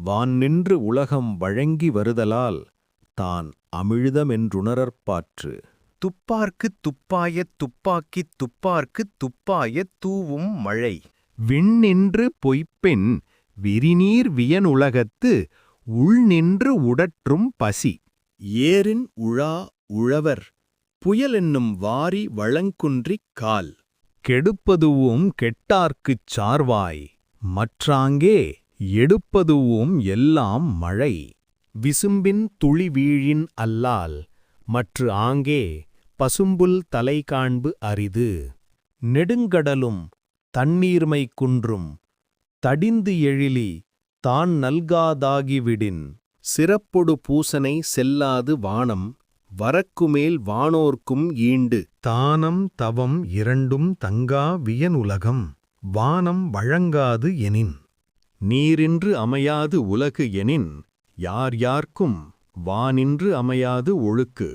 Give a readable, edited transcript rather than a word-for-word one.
வான் நின்று உலகம் வழங்கி வருதலால் தான் அமிழ்தமென்றுணரற்பாற்று. துப்பார்க்குத் துப்பாயத் துப்பாக்கித் துப்பார்க்குத் துப்பாயத் தூவும் மழை. விண்ணின்று பொய்ப்பெண் விரிநீர் வியனுலகத்து உள்நின்று உடற்றும் பசி. ஏரின் உழா உழவர் புயலென்னும் வாரி வளங்குன்றிக் கால். கெடுப்பதுவும் கெட்டார்க்குச் சார்வாய் மற்றாங்கே எடுப்பதுவும் எல்லாம் மழை. விசும்பின் துளி வீழின் அல்லால் மற்று ஆங்கே பசும்புல் தலை காண்பு அரிது. நெடுங்கடலும் தண்ணீர்மை குன்றும் தடிந்து எழிலி தான் நல்காதாகிவிடின். சிறப்பொடு பூசனை செல்லாது வானம் வரக்குமேல் வானோர்க்கும் ஈண்டு. தானம் தவம் இரண்டும் தங்கா வியனுலகம் வானம் வழங்காது எனின். நீரின்று அமையாது உலகு எனின் யார் யார்க்கும் வானின்று அமையாது ஒழுக்கு.